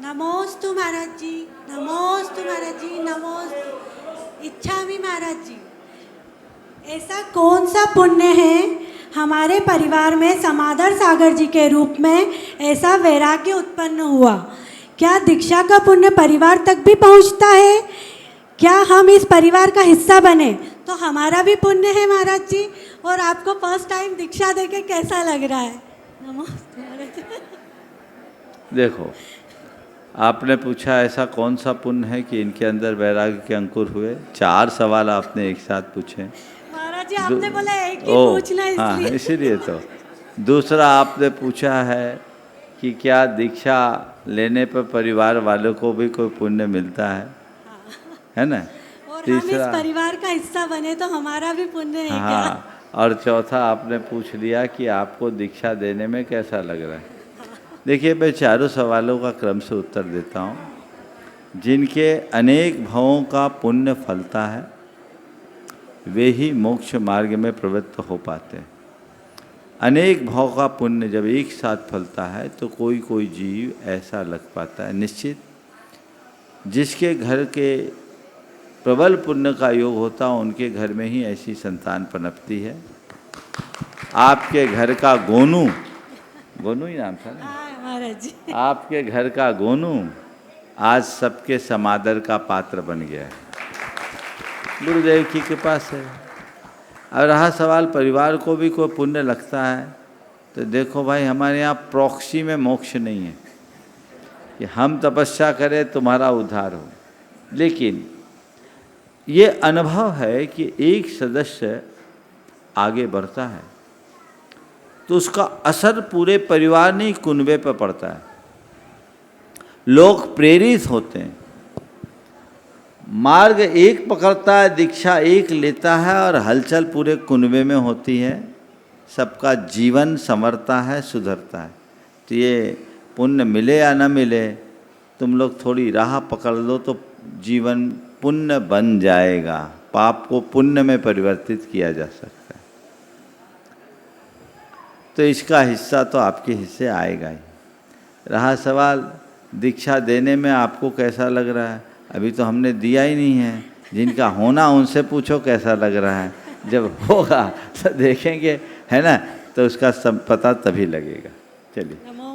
नमोस्तु महाराज जी, नमोस्तु महाराज जी, नमोस्तु इच्छामि महाराज जी। ऐसा कौन सा पुण्य है हमारे परिवार में समादर सागर जी के रूप में ऐसा वैराग्य उत्पन्न हुआ? क्या दीक्षा का पुण्य परिवार तक भी पहुंचता है? क्या हम इस परिवार का हिस्सा बने तो हमारा भी पुण्य है महाराज जी? और आपको फर्स्ट टाइम दीक्षा देके कैसा लग रहा है? नमस्ते महाराज जी। देखो, आपने पूछा ऐसा कौन सा पुण्य है कि इनके अंदर वैराग्य के अंकुर हुए। 4 सवाल आपने एक साथ पूछे। महाराज जी आपने बोला एक ही पूछना इसलिए। हाँ, इसीलिए तो। दूसरा आपने पूछा है कि क्या दीक्षा लेने पर परिवार वालों को भी कोई पुण्य मिलता है? है ना? और हम इस परिवार का हिस्सा बने तो हमारा भी पुण्य है क्या? और चौथा आपने पूछ लिया कि आपको दीक्षा देने में कैसा लग रहा है। देखिए, मैं चारों सवालों का क्रम से उत्तर देता हूँ। जिनके अनेक भवों का पुण्य फलता है वे ही मोक्ष मार्ग में प्रवृत्त हो पाते हैं। अनेक भाव का पुण्य जब एक साथ फलता है तो कोई कोई जीव ऐसा लग पाता है निश्चित, जिसके घर के प्रबल पुण्य का योग होता है उनके घर में ही ऐसी संतान पनपती है। आपके घर का गोनू, गोनू ही नाम था ना महाराज जी, आपके घर का गोनू आज सबके समादर का पात्र बन गया है, गुरुदेव की कृपा से। और रहा सवाल परिवार को भी कोई पुण्य लगता है, तो देखो भाई, हमारे यहाँ प्रॉक्सी में मोक्ष नहीं है कि हम तपस्या करें तुम्हारा उद्धार हो। लेकिन ये अनुभव है कि एक सदस्य आगे बढ़ता है तो उसका असर पूरे परिवार नहीं कुनबे पर पड़ता है। लोग प्रेरित होते हैं, मार्ग एक पकड़ता है, दीक्षा एक लेता है और हलचल पूरे कुनबे में होती है। सबका जीवन संवरता है, सुधरता है। तो ये पुण्य मिले या न मिले, तुम लोग थोड़ी राह पकड़ लो तो जीवन पुण्य बन जाएगा। पाप को पुण्य में परिवर्तित किया जा सकता है। तो इसका हिस्सा तो आपके हिस्से आएगा ही। रहा सवाल दीक्षा देने में आपको कैसा लग रहा है, अभी तो हमने दिया ही नहीं है। जिनका होना उनसे पूछो कैसा लग रहा है, जब होगा तो देखेंगे, है ना? तो उसका सब पता तभी लगेगा। चलिए।